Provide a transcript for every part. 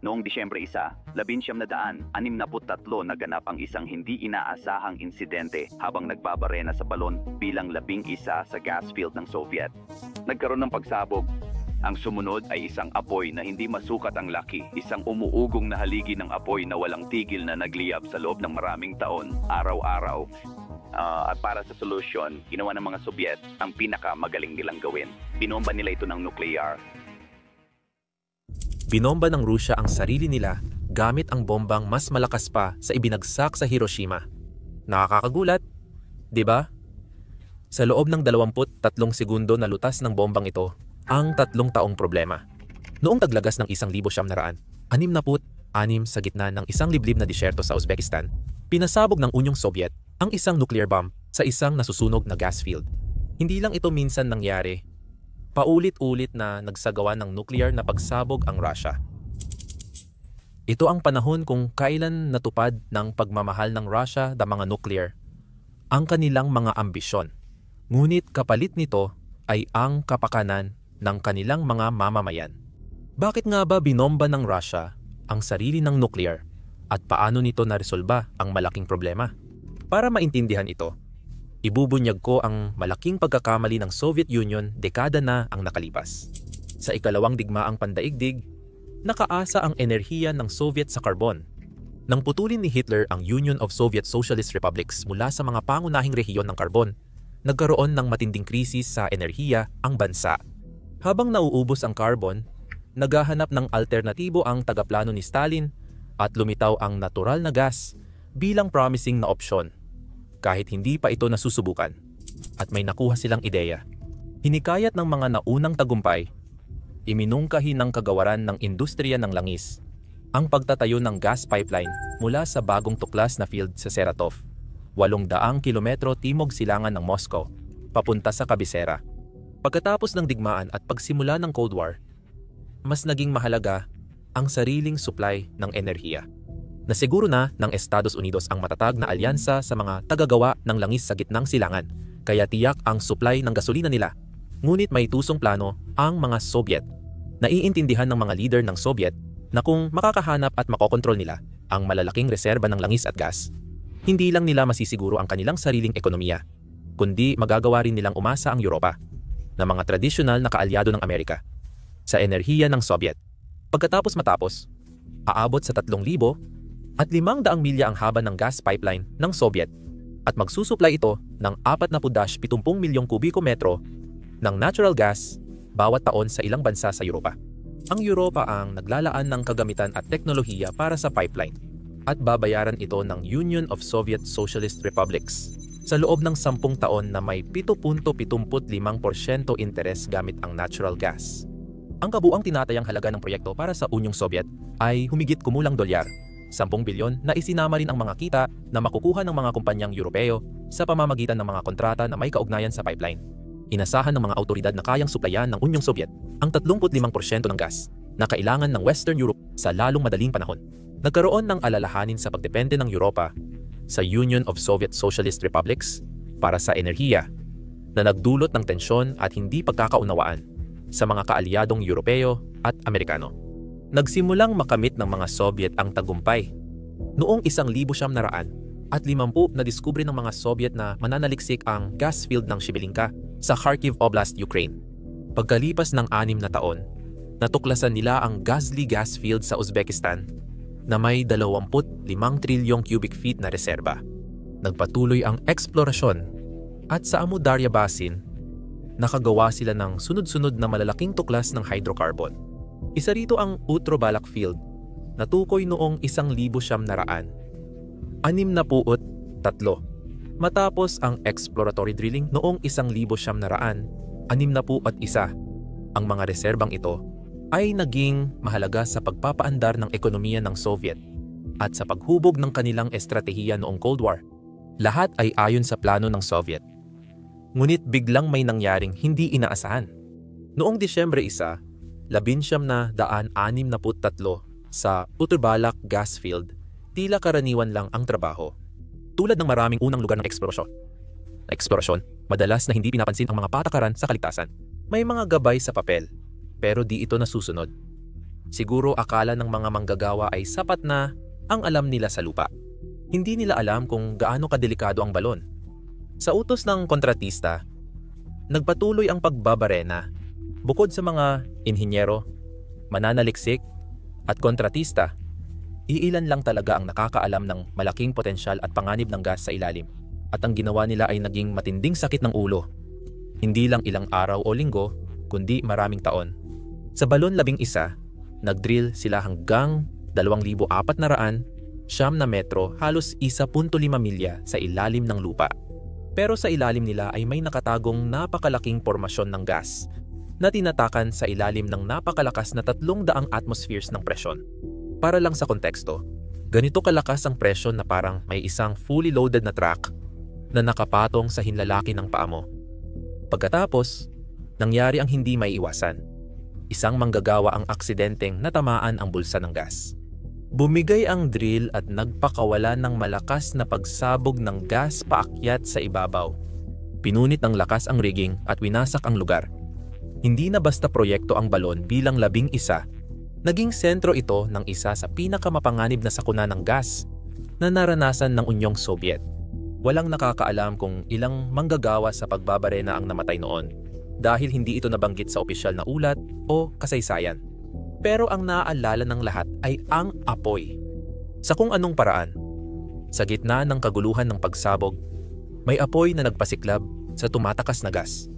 Noong Disyembre 1, 1963 naganap ang isang hindi inaasahang insidente habang nagbabarena sa balon bilang 11 sa gas field ng Soviet. Nagkaroon ng pagsabog. Ang sumunod ay isang apoy na hindi masukat ang laki, isang umuugong na haligi ng apoy na walang tigil na nagliyab sa loob ng maraming taon, araw-araw. At para sa solusyon, ginawa ng mga Soviet ang pinakamagaling nilang gawin. Binomba nila ito ng nuclear. Binomba ng Rusya ang sarili nila gamit ang bombang mas malakas pa sa ibinagsak sa Hiroshima. Nakakagulat, di ba? Sa loob ng 23 segundo na lutas ng bombang ito, ang 3 taong problema. Noong taglagas ng 1966 sa gitna ng isang liblib na disyerto sa Uzbekistan, pinasabog ng Unyong Soviet ang isang nuclear bomb sa isang nasusunog na gas field. Hindi lang ito minsan nangyari. Paulit-ulit na nagsagawa ng nuclear na pagsabog ang Russia. Ito ang panahon kung kailan natupad ng pagmamahal ng Russia sa mga nuclear ang kanilang mga ambisyon. Ngunit kapalit nito ay ang kapakanan ng kanilang mga mamamayan. Bakit nga ba binomba ng Russia ang sarili ng nuclear at paano nito naresolba ang malaking problema? Para maintindihan ito, ibubunyag ko ang malaking pagkakamali ng Soviet Union dekada na ang nakalipas. Sa ikalawang digmaang pandaigdig, nakaasa ang enerhiya ng Soviet sa karbon. Nang putulin ni Hitler ang Union of Soviet Socialist Republics mula sa mga pangunahing rehiyon ng karbon, nagkaroon ng matinding krisis sa enerhiya ang bansa. Habang nauubos ang karbon, naghahanap ng alternatibo ang tagaplano ni Stalin at lumitaw ang natural na gas bilang promising na opsyon. Kahit hindi pa ito nasusubukan, at may nakuha silang ideya. Hinikayat ng mga naunang tagumpay, iminungkahi ng kagawaran ng industriya ng langis, ang pagtatayo ng gas pipeline mula sa bagong tuklas na field sa Saratov, 800 kilometro timog silangan ng Moscow, papunta sa kabisera. Pagkatapos ng digmaan at pagsimula ng Cold War, mas naging mahalaga ang sariling supply ng enerhiya. Nasiguro na ng Estados Unidos ang matatag na alyansa sa mga tagagawa ng langis sa gitnang silangan, kaya tiyak ang supply ng gasolina nila. Ngunit may tusong plano ang mga Soviet. Naiintindihan ng mga leader ng Soviet na kung makakahanap at makokontrol nila ang malalaking reserba ng langis at gas, hindi lang nila masisiguro ang kanilang sariling ekonomiya, kundi magagawa rin nilang umasa ang Europa, na mga tradisyonal na kaalyado ng Amerika, sa enerhiya ng Soviet. Pagkatapos aabot sa 3,000 at 500 milya ang haba ng gas pipeline ng Soviet at magsusupply ito ng 40-70 milyong kubiko metro ng natural gas bawat taon sa ilang bansa sa Europa. Ang Europa ang naglalaan ng kagamitan at teknolohiya para sa pipeline at babayaran ito ng Union of Soviet Socialist Republics sa loob ng 10 taon na may 7.75% interes gamit ang natural gas. Ang kabuang tinatayang halaga ng proyekto para sa Unyong Soviet ay humigit kumulang $10 bilyon na isinama rin ang mga kita na makukuha ng mga kumpanyang Europeo sa pamamagitan ng mga kontrata na may kaugnayan sa pipeline. Inasahan ng mga autoridad na kayang suplayan ng Unyong Soviet ang 35% ng gas na kailangan ng Western Europe sa lalong madaling panahon. Nagkaroon ng alalahanin sa pagdepende ng Europa sa Union of Soviet Socialist Republics para sa enerhiya na nagdulot ng tensyon at hindi pagkakaunawaan sa mga kaalyadong Europeo at Amerikano. Nagsimulang makamit ng mga Soviet ang tagumpay. Noong 1950 na diskubre ng mga Soviet na mananaliksik ang gas field ng Shibelinka sa Kharkiv Oblast, Ukraine. Pagkalipas ng 6 na taon, natuklasan nila ang Gazli gas field sa Uzbekistan na may 25 trilyong cubic feet na reserba. Nagpatuloy ang eksplorasyon at sa Amu Darya Basin, nakagawa sila ng sunod-sunod na malalaking tuklas ng hydrocarbon. Isa rito ang Utro-Balak Field na tukoy noong 1963. Matapos ang exploratory drilling noong 1961, ang mga reserbang ito ay naging mahalaga sa pagpapaandar ng ekonomiya ng Soviet at sa paghubog ng kanilang estratehiya noong Cold War. Lahat ay ayon sa plano ng Soviet. Ngunit biglang may nangyaring hindi inaasahan. Noong Disyembre 1, 1963 sa Utro-Balak gas field, tila karaniwan lang ang trabaho. Tulad ng maraming unang lugar ng eksplorasyon, madalas na hindi pinapansin ang mga patakaran sa kaligtasan. May mga gabay sa papel, pero di ito nasusunod. Siguro akala ng mga manggagawa ay sapat na ang alam nila sa lupa. Hindi nila alam kung gaano kadelikado ang balon. Sa utos ng kontratista, nagpatuloy ang pagbabarena. Bukod sa mga inhinyero, mananaliksik at kontratista, iilan lang talaga ang nakakaalam ng malaking potensyal at panganib ng gas sa ilalim. At ang ginawa nila ay naging matinding sakit ng ulo. Hindi lang ilang araw o linggo, kundi maraming taon. Sa Balon 11, nagdrill sila hanggang 2,400 metro, halos 1.5 milya sa ilalim ng lupa. Pero sa ilalim nila ay may nakatagong napakalaking pormasyon ng gas na tinatakan sa ilalim ng napakalakas na 300 atmospheres ng presyon. Para lang sa konteksto, ganito kalakas ang presyon na parang may isang fully loaded na truck na nakapatong sa hinlalaki ng paa mo. Pagkatapos, nangyari ang hindi maiiwasan. Isang manggagawa ang aksidenteng natamaan ang bulsa ng gas. Bumigay ang drill at nagpakawala ng malakas na pagsabog ng gas paakyat sa ibabaw. Pinunit ng lakas ang rigging at winasak ang lugar. Hindi na basta proyekto ang balon bilang 11, naging sentro ito ng isa sa pinakamapanganib na sakuna ng gas na naranasan ng Unyong Soviet. Walang nakakaalam kung ilang manggagawa sa pagbabarena ang namatay noon dahil hindi ito nabanggit sa opisyal na ulat o kasaysayan. Pero ang naaalala ng lahat ay ang apoy. Sa kung anong paraan, sa gitna ng kaguluhan ng pagsabog, may apoy na nagpasiklab sa tumatakas na gas.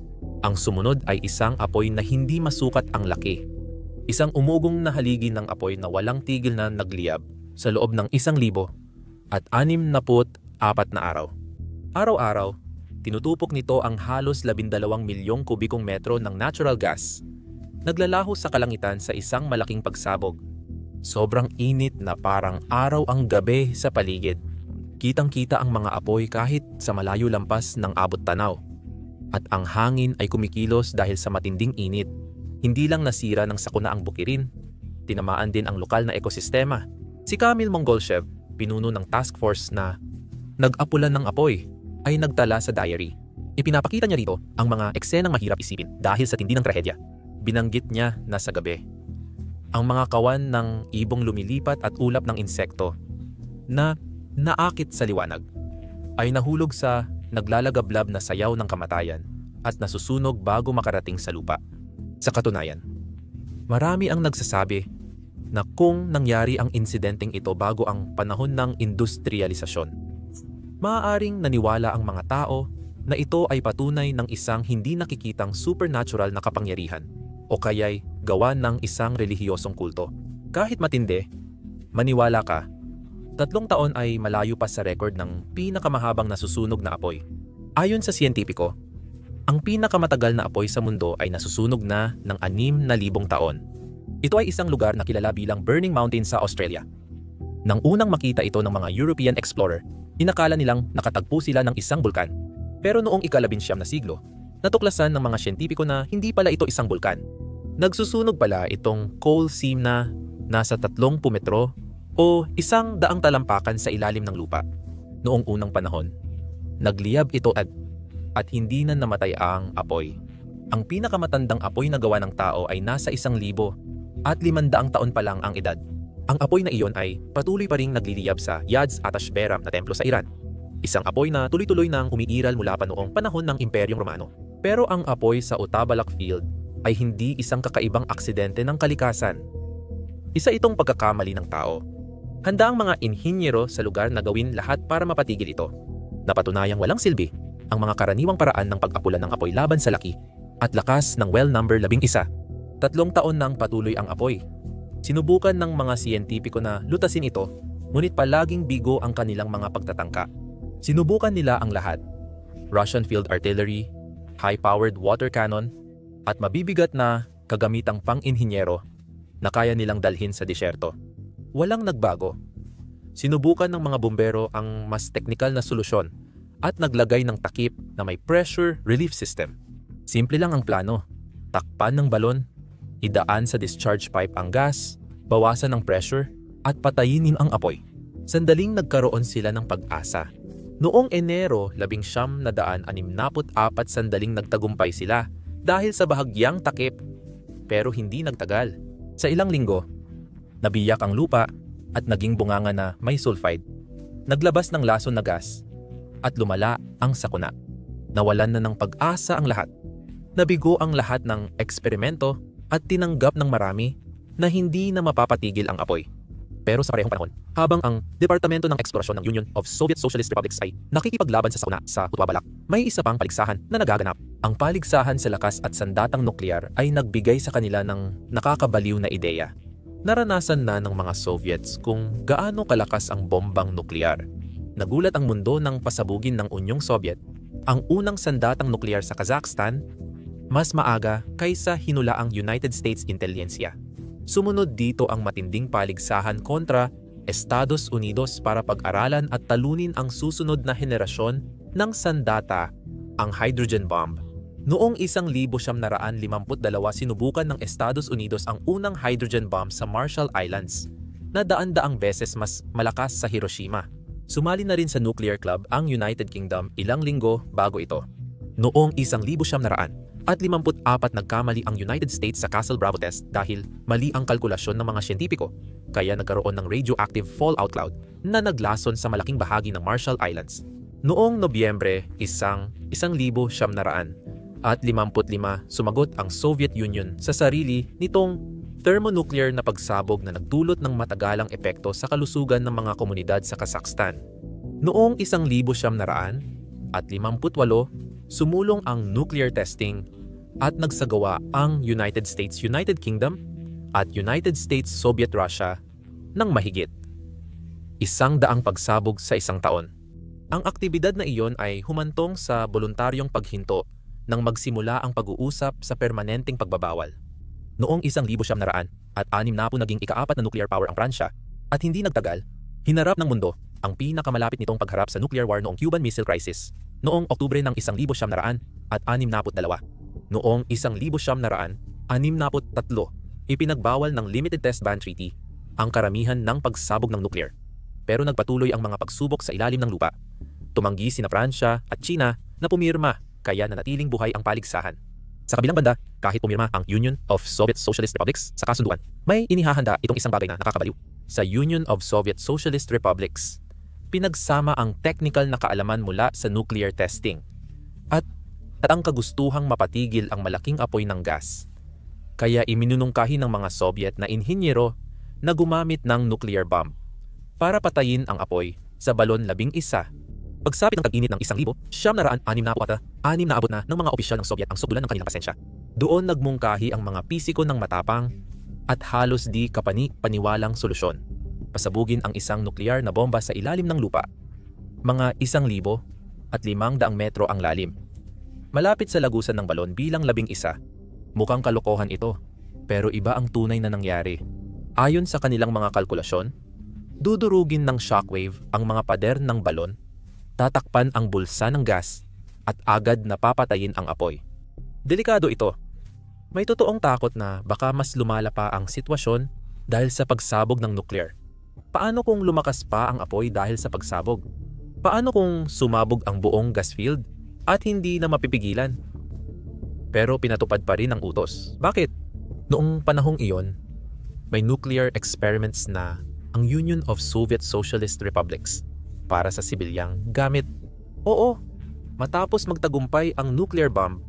Ang sumunod ay isang apoy na hindi masukat ang laki. Isang umugong na haligi ng apoy na walang tigil na nagliyab sa loob ng 1,064 na araw. Araw-araw, tinutupok nito ang halos 12 milyong kubikong metro ng natural gas. Naglalaho sa kalangitan sa isang malaking pagsabog. Sobrang init na parang araw ang gabi sa paligid. Kitang-kita ang mga apoy kahit sa malayo lampas ng abot tanaw. At ang hangin ay kumikilos dahil sa matinding init. Hindi lang nasira ng sakuna ang bukirin, tinamaan din ang lokal na ekosistema. Si Kamil Mongolshev, pinuno ng task force na nag-apulan ng apoy, ay nagtala sa diary. Ipinapakita niya rito ang mga eksenang mahirap isipin dahil sa tindi ng trahedya. Binanggit niya na sa gabi, ang mga kawan ng ibong lumilipat at ulap ng insekto na naakit sa liwanag ay nahulog sa naglalagablab na sayaw ng kamatayan at nasusunog bago makarating sa lupa. Sa katunayan, marami ang nagsasabi na kung nangyari ang insidenteng ito bago ang panahon ng industrialisasyon, maaaring naniwala ang mga tao na ito ay patunay ng isang hindi nakikitang supernatural na kapangyarihan o kaya'y gawa ng isang relihiyosong kulto. Kahit matindi, maniwala ka, 3 taon ay malayo pa sa record ng pinakamahabang nasusunog na apoy. Ayon sa siyentipiko, ang pinakamatagal na apoy sa mundo ay nasusunog na ng 6,000 taon. Ito ay isang lugar na kilala bilang Burning Mountain sa Australia. Nang unang makita ito ng mga European explorer, inakala nilang nakatagpo sila ng isang bulkan. Pero noong ika-19 na siglo, natuklasan ng mga siyentipiko na hindi pala ito isang bulkan. Nagsusunog pala itong coal seam na nasa 30 metro o 100 talampakan sa ilalim ng lupa. Noong unang panahon, nagliyab ito at hindi na namatay ang apoy. Ang pinakamatandang apoy na gawa ng tao ay nasa 1,000 at 500 taon pa lang ang edad. Ang apoy na iyon ay patuloy pa ring nagliliyab sa Yadz Atashberam na templo sa Iran. Isang apoy na tuloy-tuloy nang umiiral mula pa noong panahon ng Imperyong Romano. Pero ang apoy sa Utabalak Field ay hindi isang kakaibang aksidente ng kalikasan. Isa itong pagkakamali ng tao. Handa ang mga inhinyero sa lugar na gawin lahat para mapatigil ito. Napatunayang walang silbi ang mga karaniwang paraan ng pag-apulan ng apoy laban sa laki at lakas ng well number 11. 3 taon nang patuloy ang apoy. Sinubukan ng mga siyentipiko na lutasin ito, ngunit palaging bigo ang kanilang mga pagtatangka. Sinubukan nila ang lahat: Russian field artillery, high-powered water cannon, at mabibigat na kagamitang pang-inhinyero na kaya nilang dalhin sa disyerto. Walang nagbago. Sinubukan ng mga bumbero ang mas teknikal na solusyon at naglagay ng takip na may pressure relief system. Simple lang ang plano: takpan ng balon, idaan sa discharge pipe ang gas, bawasan ang pressure, at patayinin ang apoy. Sandaling nagkaroon sila ng pag-asa. Noong Enero 1964, sandaling nagtagumpay sila dahil sa bahagyang takip. Pero hindi nagtagal. Sa ilang linggo, Nabiyak ang lupa at naging bunganga na may sulfide. Naglabas ng lason na gas at lumala ang sakuna. Nawalan na ng pag-asa ang lahat. Nabigo ang lahat ng eksperimento at tinanggap ng marami na hindi na mapapatigil ang apoy. Pero sa parehong panahon, habang ang Departamento ng Eksplorasyon ng Union of Soviet Socialist Republics ay nakikipaglaban sa sakuna sa Hutwa-Balak, may isa pang paligsahan na nagaganap. Ang paligsahan sa lakas at sandatang nuklear ay nagbigay sa kanila ng nakakabaliw na ideya. Naranasan na ng mga Soviets kung gaano kalakas ang bombang nuklear. Nagulat ang mundo nang pasabugin ng Unyong Soviet ang unang sandatang nuklear sa Kazakhstan mas maaga kaysa hinulaang United States Intelligentsia. Sumunod dito ang matinding paligsahan kontra Estados Unidos para pag-aralan at talunin ang susunod na henerasyon ng sandata, ang hydrogen bomb. Noong 1952 sinubukan ng Estados Unidos ang unang hydrogen bomb sa Marshall Islands na daan-daang beses mas malakas sa Hiroshima. Sumali na rin sa nuclear club ang United Kingdom ilang linggo bago ito. Noong 1954 nagkamali ang United States sa Castle Bravo test dahil mali ang kalkulasyon ng mga siyentipiko, kaya nagkaroon ng radioactive fallout cloud na naglason sa malaking bahagi ng Marshall Islands. Noong Nobyembre 1955 sumagot ang Soviet Union sa sarili nitong thermonuclear na pagsabog na nagdulot ng matagalang epekto sa kalusugan ng mga komunidad sa Kazakhstan. Noong 1958, sumulong ang nuclear testing at nagsagawa ang United States United Kingdom at United States Soviet Russia ng mahigit 100 pagsabog sa isang taon. Ang aktibidad na iyon ay humantong sa voluntaryong paghinto nang magsimula ang pag-uusap sa permanenteng pagbabawal. Noong 1960 naging ika-4 na nuclear power ang Pransya at hindi nagtagal, hinarap ng mundo ang pinakamalapit nitong pagharap sa nuclear war noong Cuban Missile Crisis noong Oktubre ng 1962. Noong 1963, ipinagbawal ng Limited Test Ban Treaty ang karamihan ng pagsabog ng nuclear. Pero nagpatuloy ang mga pagsubok sa ilalim ng lupa. Tumanggi sina Pransya at China na pumirma kaya nanatiling buhay ang paligsahan. Sa kabilang banda, kahit pumirma ang Union of Soviet Socialist Republics sa kasunduan, may inihahanda itong isang bagay na nakakabaliw. Sa Union of Soviet Socialist Republics, pinagsama ang technical na kaalaman mula sa nuclear testing at ang kagustuhang mapatigil ang malaking apoy ng gas. Kaya iminunungkahi ng mga Soviet na inhinyero na gumamit ng nuclear bomb para patayin ang apoy sa balon 11. Pagsapit ng tag-init ng 1964, naabot na ng mga opisyal ng Soviet ang sukdulan ng kanilang pasensya. Doon nagmungkahi ang mga pisiko ng matapang at halos di kapani-paniwalang solusyon. Pasabugin ang isang nuklear na bomba sa ilalim ng lupa. Mga 1,500 metro ang lalim. Malapit sa lagusan ng balon bilang 11. Mukhang kalokohan ito, pero iba ang tunay na nangyari. Ayon sa kanilang mga kalkulasyon, dudurugin ng shockwave ang mga pader ng balon, tatakpan ang bulsa ng gas, at agad napapatayin ang apoy. Delikado ito. May totoong takot na baka mas lumala pa ang sitwasyon dahil sa pagsabog ng nuclear. Paano kung lumakas pa ang apoy dahil sa pagsabog? Paano kung sumabog ang buong gas field at hindi na mapipigilan? Pero pinatupad pa rin ang utos. Bakit? Noong panahong iyon, may nuclear experiments na ang Union of Soviet Socialist Republics para sa sibilyang gamit. Oo, matapos magtagumpay ang nuclear bomb,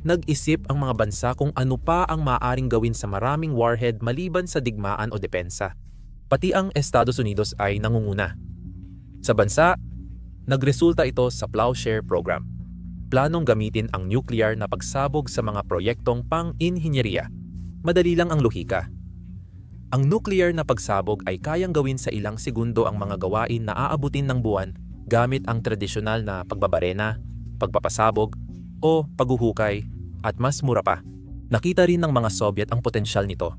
nag-isip ang mga bansa kung ano pa ang maaaring gawin sa maraming warhead maliban sa digmaan o depensa. Pati ang Estados Unidos ay nangunguna. Sa bansa, nagresulta ito sa Plowshare Program. Planong gamitin ang nuclear na pagsabog sa mga proyektong pang-inhinyeriya. Madali lang ang lohika. Ang nuclear na pagsabog ay kayang gawin sa ilang segundo ang mga gawain na aabutin ng buwan gamit ang tradisyonal na pagbabarena, pagpapasabog, o paghuhukay, at mas mura pa. Nakita rin ng mga Soviet ang potensyal nito.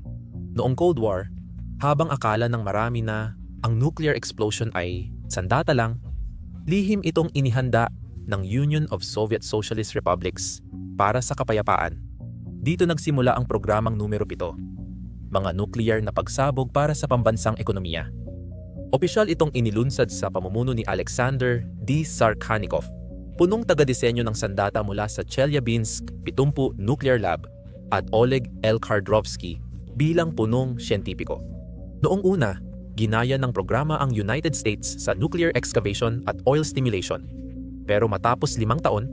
Noong Cold War, habang akala ng marami na ang nuclear explosion ay sandata lang, lihim itong inihanda ng Union of Soviet Socialist Republics para sa kapayapaan. Dito nagsimula ang programang numero 7. Mga nuclear na pagsabog para sa pambansang ekonomiya. Opisyal itong inilunsad sa pamumuno ni Alexander D. Sarkanikov, punong taga-disenyo ng sandata mula sa Chelyabinsk 70 Nuclear Lab, at Oleg L. Kardrovsky bilang punong siyentipiko. Noong una, ginaya ng programa ang United States sa nuclear excavation at oil stimulation. Pero matapos 5 taon,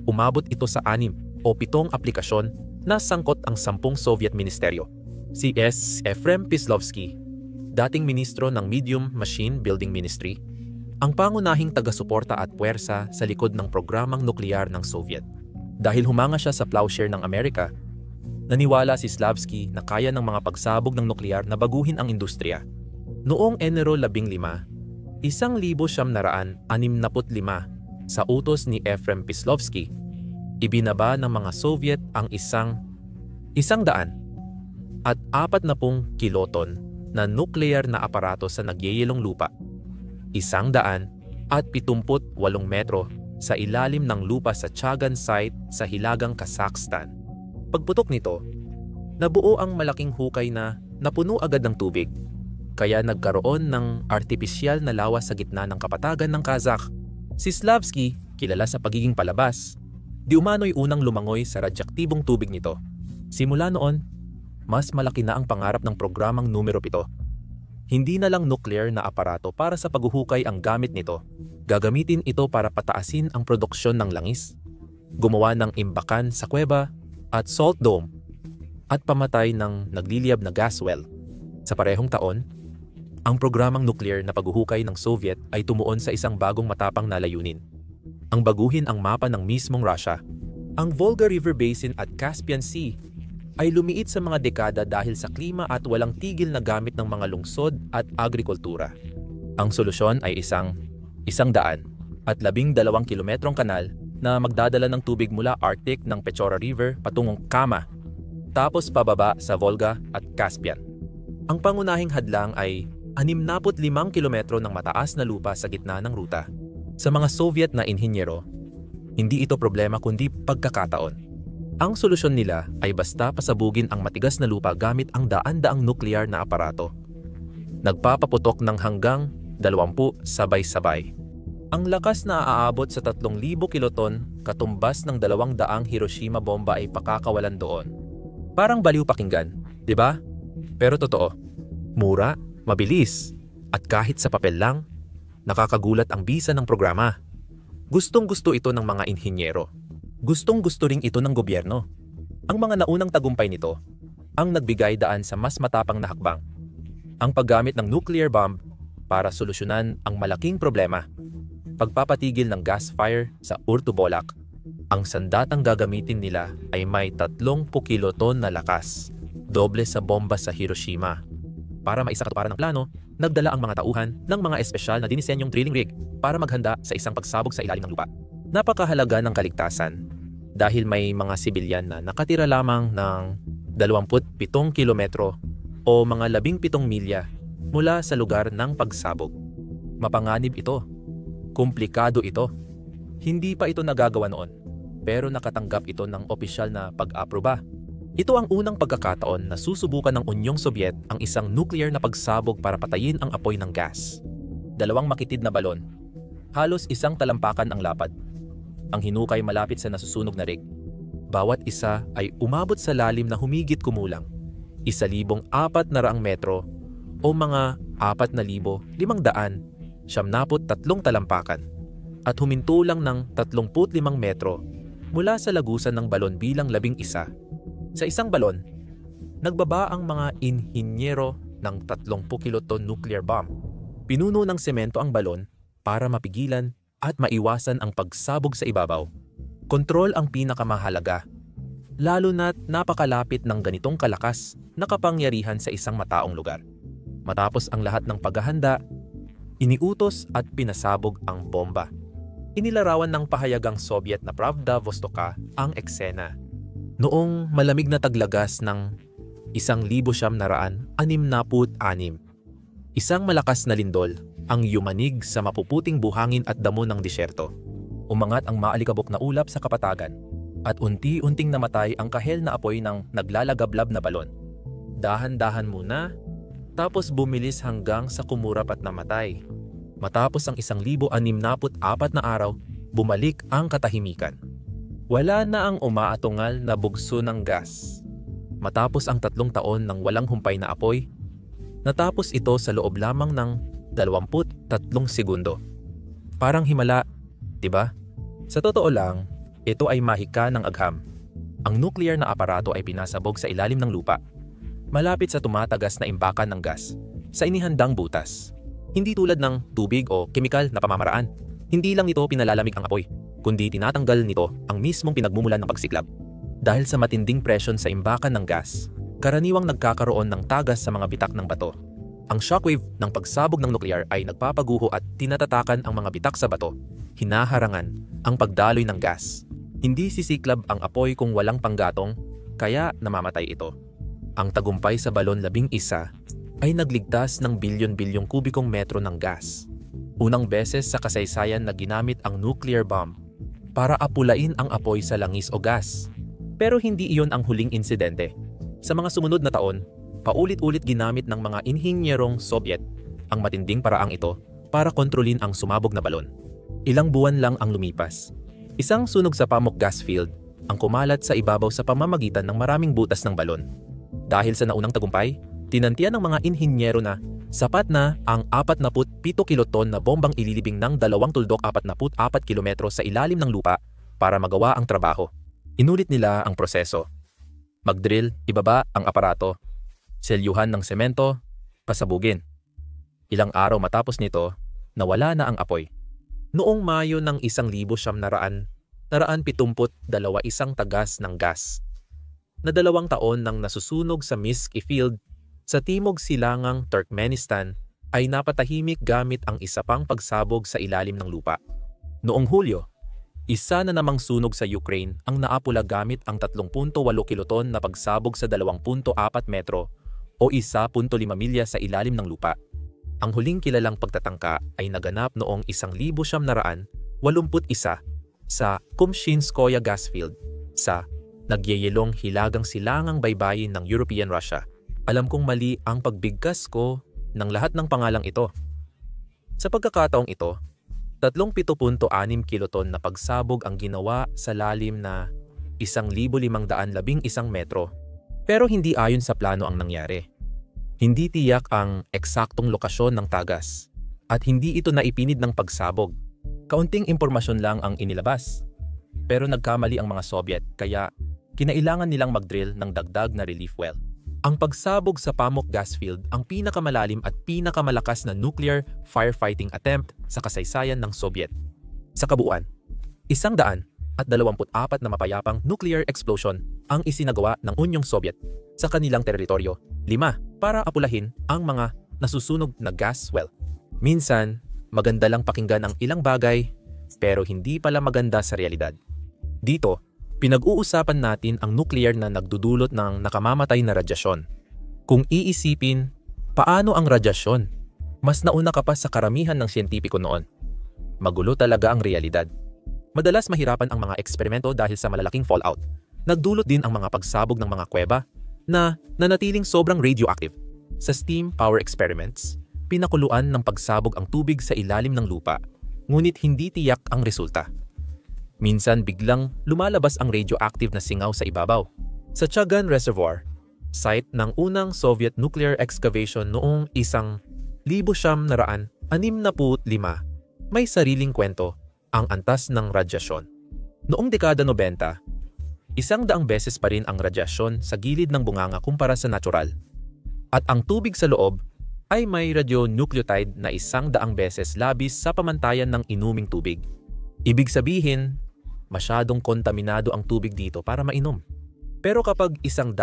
umabot ito sa 6 o 7 aplikasyon na sangkot ang 10 Soviet ministeryo. Si S. Efrem Pislovsky, dating ministro ng Medium Machine Building Ministry, ang pangunahing taga-suporta at puwersa sa likod ng programang nuklear ng Soviet. Dahil humanga siya sa plowshare ng Amerika, naniwala si Slavsky na kaya ng mga pagsabog ng nuklear na baguhin ang industriya. Noong Enero 15, 1965, sa utos ni Efrem Pislovsky, ibinaba ng mga Soviet ang 140 kiloton na nuclear na aparato sa nagyeyelong lupa, 178 metro sa ilalim ng lupa sa Chagan site sa Hilagang Kazakhstan. Pagputok nito, nabuo ang malaking hukay na napuno agad ng tubig, kaya nagkaroon ng artipisyal na lawas sa gitna ng kapatagan ng Kazakh. Si Slavsky, kilala sa pagiging palabas, di umano'y unang lumangoy sa radyaktibong tubig nito. Simula noon, mas malaki na ang pangarap ng programang numero 7. Hindi na lang nuclear na aparato para sa paghuhukay ang gamit nito. Gagamitin ito para pataasin ang produksyon ng langis, gumawa ng imbakan sa kuweba at salt dome, at pamatay ng nagliliyab na gas well. Sa parehong taon, ang programang nuclear na paghuhukay ng Soviet ay tumuon sa isang bagong matapang na layunin. Ang baguhin ang mapa ng mismong Russia. Ang Volga River Basin at Caspian Sea ay lumiit sa mga dekada dahil sa klima at walang tigil na gamit ng mga lungsod at agrikultura. Ang solusyon ay 112 kilometrong kanal na magdadala ng tubig mula Arctic ng Pechora River patungong Kama, tapos pababa sa Volga at Caspian. Ang pangunahing hadlang ay 65 kilometro ng mataas na lupa sa gitna ng ruta. Sa mga Soviet na inhinyero, hindi ito problema kundi pagkakataon. Ang solusyon nila ay basta pasabugin ang matigas na lupa gamit ang daan-daang nuklear na aparato. Nagpapaputok ng hanggang 20 sabay-sabay. Ang lakas na aabot sa 3,000 kiloton katumbas ng 200 Hiroshima bomba ay pakakawalan doon. Parang baliw pakinggan, di ba? Pero totoo, mura, mabilis, at kahit sa papel lang, nakakagulat ang bisa ng programa. Gustong-gusto ito ng mga inhinyero. Gustong-gusto ring ito ng gobyerno. Ang mga naunang tagumpay nito ang nagbigay daan sa mas matapang na hakbang, ang paggamit ng nuclear bomb para solusyonan ang malaking problema, pagpapatigil ng gas fire sa Urtubolak. Ang sandatang gagamitin nila ay may 30 kiloton na lakas, doble sa bomba sa Hiroshima. Para maisakatuparan ng plano, nagdala ang mga tauhan ng mga espesyal na dinisenyong drilling rig para maghanda sa isang pagsabog sa ilalim ng lupa. Napakahalaga ng kaligtasan dahil may mga sibilyan na nakatira lamang ng 27 kilometro o mga 17 milya mula sa lugar ng pagsabog. Mapanganib ito. Komplikado ito. Hindi pa ito nagagawa noon, pero nakatanggap ito ng opisyal na pag-aproba. Ito ang unang pagkakataon na susubukan ng Unyong Sobyet ang isang nuclear na pagsabog para patayin ang apoy ng gas. 2 makitid na balon. Halos 1 talampakan ang lapad. Ang hinukay malapit sa nasusunog na rig. Bawat isa ay umabot sa lalim na humigit kumulang 1,400 metro o mga 4,573 talampakan at huminto lang ng 35 metro mula sa lagusan ng balon bilang 11. Sa isang balon, nagbaba ang mga inhinyero ng 30 kiloton nuclear bomb. Pinuno ng semento ang balon para mapigilan at maiwasan ang pagsabog sa ibabaw. Kontrol ang pinakamahalaga, lalo na't napakalapit ng ganitong kalakas na kapangyarihan sa isang mataong lugar. Matapos ang lahat ng paghahanda, iniutos at pinasabog ang bomba. Inilarawan ng pahayagang Soviet na Pravda Vostoka ang eksena. Noong malamig na taglagas ng 1966, isang malakas na lindol ang yumanig sa mapuputing buhangin at damo ng disyerto. Umangat ang maalikabok na ulap sa kapatagan at unti-unting namatay ang kahel na apoy ng naglalagablab na balon. Dahan-dahan muna, tapos bumilis hanggang sa kumurap at namatay. Matapos ang 1,064 na araw, bumalik ang katahimikan. Wala na ang umaatungal na bugso ng gas. Matapos ang 3 taon ng walang humpay na apoy, Natapos ito sa loob lamang ng 23 segundo. Parang himala, di ba? Sa totoo lang, ito ay mahika ng agham. Ang nuclear na aparato ay pinasabog sa ilalim ng lupa, malapit sa tumatagas na imbakan ng gas, sa inihandang butas. Hindi tulad ng tubig o kemikal na pamamaraan. Hindi lang nito pinalalamig ang apoy, kundi tinatanggal nito ang mismong pinagmumulan ng pagsiklab. Dahil sa matinding presyon sa imbakan ng gas, karaniwang nagkakaroon ng tagas sa mga bitak ng bato. Ang shockwave ng pagsabog ng nuclear ay nagpapaguho at tinatatakan ang mga bitak sa bato, hinaharangan ang pagdaloy ng gas. Hindi sisiklab ang apoy kung walang panggatong, kaya namamatay ito. Ang tagumpay sa Balon 11 ay nagligtas ng bilyon-bilyong kubikong metro ng gas. Unang beses sa kasaysayan na ginamit ang nuclear bomb para apulain ang apoy sa langis o gas. Pero hindi iyon ang huling insidente. Sa mga sumunod na taon, paulit-ulit ginamit ng mga inhinyerong Soviet ang matinding paraang ito para kontrolin ang sumabog na balon. Ilang buwan lang ang lumipas. Isang sunog sa Pamuk gas field ang kumalat sa ibabaw sa pamamagitan ng maraming butas ng balon. Dahil sa naunang tagumpay, tinantiyan ng mga inhinyero na sapat na ang 47 kiloton na bombang ililibing ng 244 kilometro sa ilalim ng lupa para magawa ang trabaho. Inulit nila ang proseso. Mag-drill, ibaba ang aparato, selyuhan ng semento, pasabugin. Ilang araw matapos nito, nawala na ang apoy. Noong Mayo ng 1972, isang tagas ng gas na 2 taon nang nasusunog sa Miski Field sa timog silangang Turkmenistan ay napatahimik gamit ang isa pang pagsabog sa ilalim ng lupa. Noong Hulyo, isa na namang sunog sa Ukraine ang naapula gamit ang 3.8 kiloton na pagsabog sa 2.4 metro o 1.5 milya sa ilalim ng lupa. Ang huling kilalang pagtatangka ay naganap noong 1981 sa Kumshinskoye gas field sa nagyayelong hilagang silangang baybayin ng European Russia. Alam kong mali ang pagbigkas ko ng lahat ng pangalang ito. Sa pagkakataong ito, 37.6 kiloton na pagsabog ang ginawa sa lalim na 1,511 metro. Pero hindi ayon sa plano ang nangyari. Hindi tiyak ang eksaktong lokasyon ng tagas at hindi ito naipinid ng pagsabog. Kaunting impormasyon lang ang inilabas. Pero nagkamali ang mga Soviet kaya kinailangan nilang mag-drill ng dagdag na relief well. Ang pagsabog sa Pamuk gas field ang pinakamalalim at pinakamalakas na nuclear firefighting attempt sa kasaysayan ng Soviet. Sa kabuuan, 124 na mapayapang nuclear explosion ang isinagawa ng Unyong Soviet sa kanilang teritoryo, 5 para apulahin ang mga nasusunog na gas well. Minsan, maganda lang pakinggan ang ilang bagay pero hindi pala maganda sa realidad. Dito, pinag-uusapan natin ang nuclear na nagdudulot ng nakamamatay na radyasyon. Kung iisipin, paano ang radyasyon? Mas nauna ka pa sa karamihan ng siyentipiko noon. Magulo talaga ang realidad. Madalas mahirapan ang mga eksperimento dahil sa malalaking fallout. Nagdulot din ang mga pagsabog ng mga kuweba na nanatiling sobrang radioactive. Sa steam power experiments, pinakuluan ng pagsabog ang tubig sa ilalim ng lupa, ngunit hindi tiyak ang resulta. Minsan biglang lumalabas ang radioactive na singaw sa ibabaw. Sa Chagan Reservoir, site ng unang Soviet nuclear excavation noong 1965, may sariling kwento ang antas ng radyasyon. Noong dekada 90, 100 beses pa rin ang radyasyon sa gilid ng bunganga kumpara sa natural. At ang tubig sa loob ay may radionucleotide na 100 beses labis sa pamantayan ng inuming tubig. Ibig sabihin, masyadong kontaminado ang tubig dito para mainom. Pero kapag 100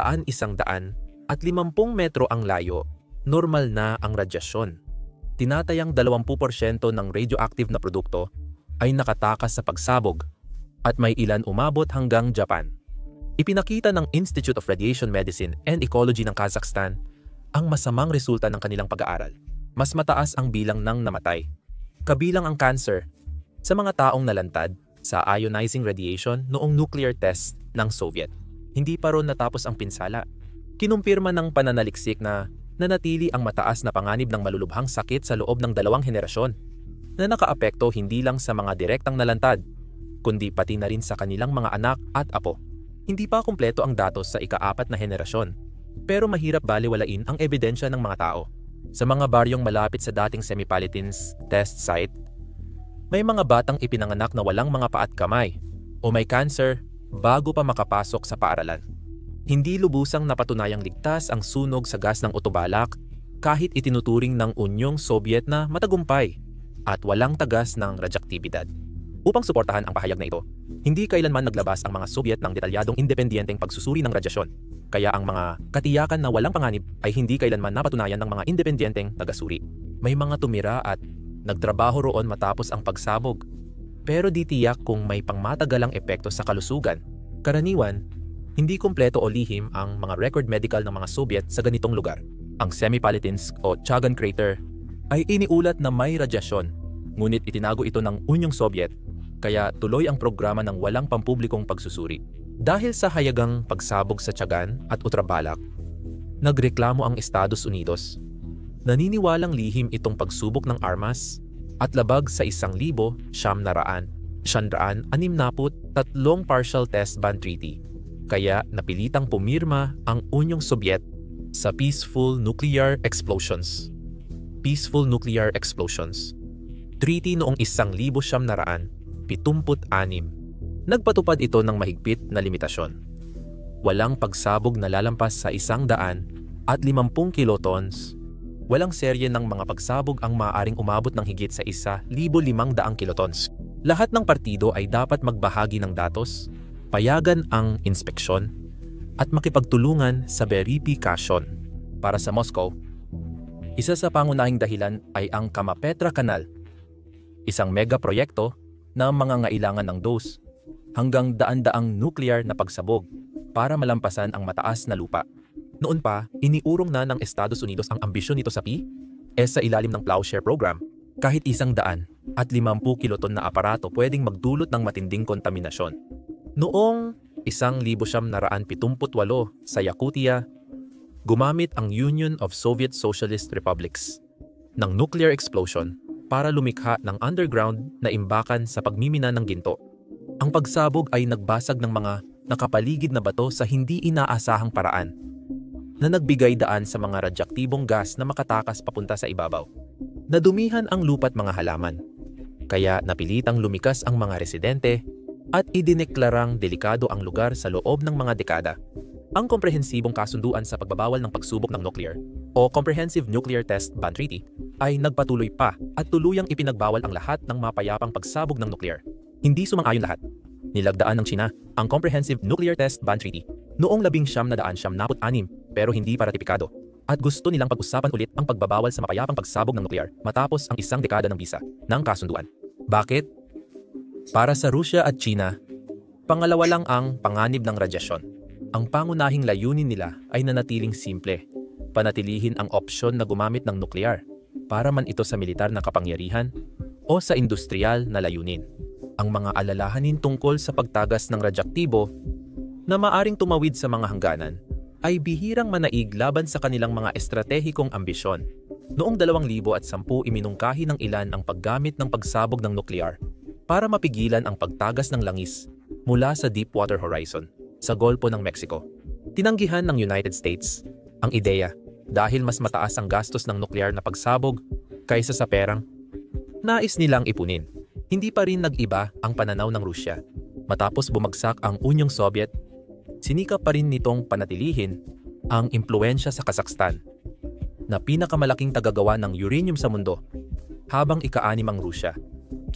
at 50 metro ang layo, normal na ang radyasyon. Tinatayang 20% ng radioactive na produkto ay nakatakas sa pagsabog at may ilan umabot hanggang Japan. Ipinakita ng Institute of Radiation Medicine and Ecology ng Kazakhstan ang masamang resulta ng kanilang pag-aaral. Mas mataas ang bilang ng namatay, kabilang ang cancer, sa mga taong nalantad sa ionizing radiation noong nuclear test ng Soviet. Hindi pa ron natapos ang pinsala. Kinumpirma ng pananaliksik na nanatili ang mataas na panganib ng malulubhang sakit sa loob ng 2 henerasyon na nakaapekto hindi lang sa mga direktang nalantad, kundi pati na rin sa kanilang mga anak at apo. Hindi pa kumpleto ang datos sa ika-4 na henerasyon, pero mahirap balewalain ang ebidensya ng mga tao. Sa mga baryong malapit sa dating Semipalatinsk test site, may mga batang ipinanganak na walang mga paa at kamay o may cancer bago pa makapasok sa paaralan. Hindi lubusang napatunayang ligtas ang sunog sa gas ng otobalak kahit itinuturing ng Unyong Soviet na matagumpay at walang tagas ng radyaktibidad. Upang suportahan ang pahayag na ito, hindi kailanman naglabas ang mga Soviet ng detalyadong independenteng pagsusuri ng radyasyon. Kaya ang mga katiyakan na walang panganib ay hindi kailanman napatunayan ng mga independenteng tagasuri. May mga tumira at nagtrabaho roon matapos ang pagsabog. Pero di tiyak kung may pangmatagalang epekto sa kalusugan. Karaniwan, hindi kumpleto o lihim ang mga record medical ng mga Soviet sa ganitong lugar. Ang Semipalatinsk o Chagan Crater ay iniulat na may radyasyon, ngunit itinago ito ng Unyong Soviet, kaya tuloy ang programa ng walang pampublikong pagsusuri. Dahil sa hayagang pagsabog sa Chagan at Otrabalak, nagreklamo ang Estados Unidos. Naniniwalang lihim itong pagsubok ng armas at labag sa 1,763 partial test ban treaty. Kaya napilitang pumirma ang Unyong Soviet sa Peaceful Nuclear Explosions Treaty noong 1976. Nagpatupad ito ng mahigpit na limitasyon. Walang pagsabog na lalampas sa 150 kilotons. Walang serye ng mga pagsabog ang maaaring umabot ng higit sa 1,500 kilotons. Lahat ng partido ay dapat magbahagi ng datos, payagan ang inspeksyon, at makipagtulungan sa verifikasyon. Para sa Moscow, isa sa pangunahing dahilan ay ang Kama-Petra Canal, isang megaproyekto na mangangailangan ng dose hanggang daan-daang nuclear na pagsabog para malampasan ang mataas na lupa. Noon pa, iniurong na ng Estados Unidos ang ambisyon nito sa sa ilalim ng Plowshare Program. Kahit 150 kiloton na aparato pwedeng magdulot ng matinding kontaminasyon. Noong 1978 sa Yakutia, gumamit ang Union of Soviet Socialist Republics ng nuclear explosion para lumikha ng underground na imbakan sa pagmimina ng ginto. Ang pagsabog ay nagbasag ng mga nakapaligid na bato sa hindi inaasahang paraan na nagbigay daan sa mga radyaktibong gas na makatakas papunta sa ibabaw. Nadumihan ang lupa't mga halaman, kaya napilitang lumikas ang mga residente at idineklarang delikado ang lugar sa loob ng mga dekada. Ang komprehensibong kasunduan sa pagbabawal ng pagsubok ng nuclear o Comprehensive Nuclear Test Ban Treaty ay nagpatuloy pa at tuluyang ipinagbawal ang lahat ng mapayapang pagsabog ng nuclear. Hindi sumang-ayon lahat. Nilagdaan ng China ang Comprehensive Nuclear Test Ban Treaty noong 1976 pero hindi pa ratipikado, at gusto nilang pag-usapan ulit ang pagbabawal sa mapayapang pagsabog ng nuklear matapos ang 1 dekada ng bisa ng kasunduan. Bakit? Para sa Rusya at China, pangalawa lang ang panganib ng radyasyon. Ang pangunahing layunin nila ay nanatiling simple, panatilihin ang opsyon na gumamit ng nuklear para man ito sa militar na kapangyarihan o sa industrial na layunin. Ang mga alalahanin tungkol sa pagtagas ng radyaktibo na maaring tumawid sa mga hangganan ay bihirang manaig laban sa kanilang mga estratehikong ambisyon. Noong 2010 iminungkahi ng ilan ang paggamit ng pagsabog ng nuklear para mapigilan ang pagtagas ng langis mula sa Deepwater Horizon sa Golpo ng Mexico. Tinanggihan ng United States ang ideya dahil mas mataas ang gastos ng nuklear na pagsabog kaysa sa perang nais nilang ipunin. Hindi pa rin nag-iba ang pananaw ng Rusya. Matapos bumagsak ang Unyong Soviet, sinikap pa rin nitong panatilihin ang impluwensya sa Kazakhstan, na pinakamalaking tagagawa ng uranium sa mundo, habang ika-6 ang Rusya.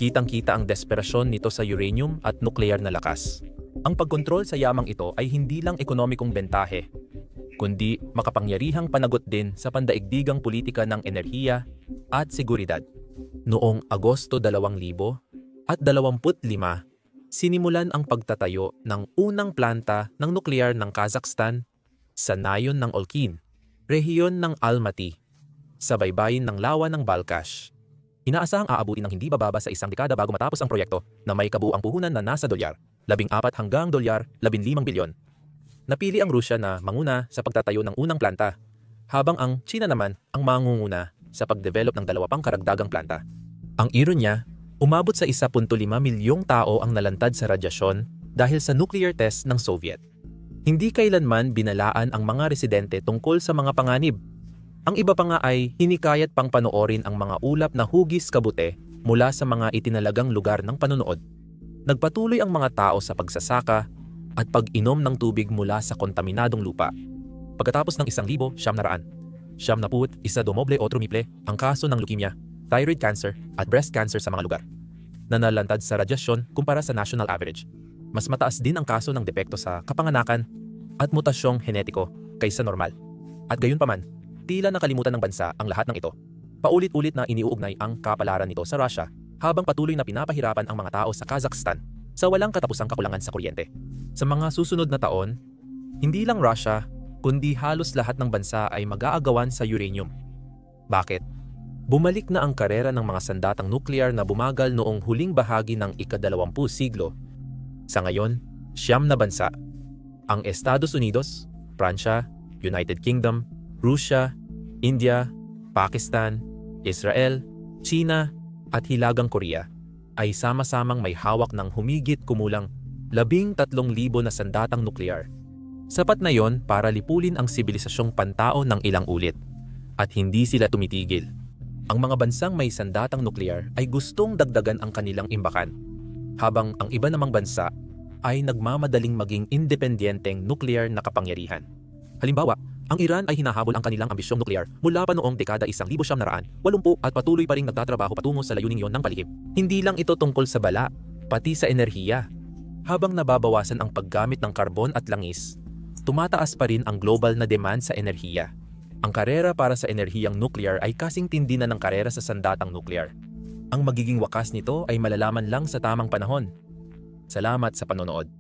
Kitang-kita ang desperasyon nito sa uranium at nuklear na lakas. Ang pagkontrol sa yamang ito ay hindi lang ekonomikong bentahe, kundi makapangyarihang panagot din sa pandaigdigang politika ng enerhiya at seguridad. Noong Agosto 2025, sinimulan ang pagtatayo ng unang planta ng nuklear ng Kazakhstan sa nayon ng Olkin, rehiyon ng Almaty, sa baybayin ng lawa ng Balkhash. Inaasahang aabutin ng hindi bababa sa 1 dekada bago matapos ang proyekto na may kabuuang puhunan na nasa $14 hanggang $15 bilyon. Napili ang Rusya na manguna sa pagtatayo ng unang planta, habang ang China naman ang mangunguna sa pagdevelop ng 2 pang karagdagang planta. Ang ironya, umabot sa 1.5 milyong tao ang nalantad sa radyasyon dahil sa nuclear test ng Soviet. Hindi kailanman binalaan ang mga residente tungkol sa mga panganib. Ang iba pa nga ay hinikayat pang panoorin ang mga ulap na hugis kabute mula sa mga itinalagang lugar ng panonood. Nagpatuloy ang mga tao sa pagsasaka at pag-inom ng tubig mula sa kontaminadong lupa. Pagkatapos ng 1,900, isa domoble o trumiple ang kaso ng leukemia, thyroid cancer at breast cancer sa mga lugar na nalantad sa radyasyon kumpara sa national average. Mas mataas din ang kaso ng depekto sa kapanganakan at mutasyong henetiko kaysa normal. At gayunpaman, tila nakalimutan ng bansa ang lahat ng ito. Paulit-ulit na iniuugnay ang kapalaran nito sa Russia habang patuloy na pinapahirapan ang mga tao sa Kazakhstan sa walang katapusang kakulangan sa kuryente. Sa mga susunod na taon, hindi lang Russia, kundi halos lahat ng bansa ay mag-aagawan sa uranium. Bakit? Bumalik na ang karera ng mga sandatang nuklear na bumagal noong huling bahagi ng ika-20 siglo. Sa ngayon, 9 na bansa, ang Estados Unidos, Pransya, United Kingdom, Russia, India, Pakistan, Israel, China at Hilagang Korea ay sama-samang may hawak ng humigit kumulang 13,000 na sandatang nuklear. Sapat na yon para lipulin ang sibilisasyong pantao ng ilang ulit. At hindi sila tumitigil. Ang mga bansang may sandatang nuklear ay gustong dagdagan ang kanilang imbakan, habang ang iba namang bansa ay nagmamadaling maging independenteng nuklear na kapangyarihan. Halimbawa, ang Iran ay hinahabol ang kanilang ambisyong nuklear mula pa noong dekada 1980 at patuloy pa ring nagtatrabaho patungo sa layuning yon ng palihim. Hindi lang ito tungkol sa bala, pati sa enerhiya. Habang nababawasan ang paggamit ng karbon at langis, tumataas pa rin ang global na demand sa enerhiya. Ang karera para sa enerhiyang nuclear ay kasing tindi na ng karera sa sandatang nuclear. Ang magiging wakas nito ay malalaman lang sa tamang panahon. Salamat sa panonood.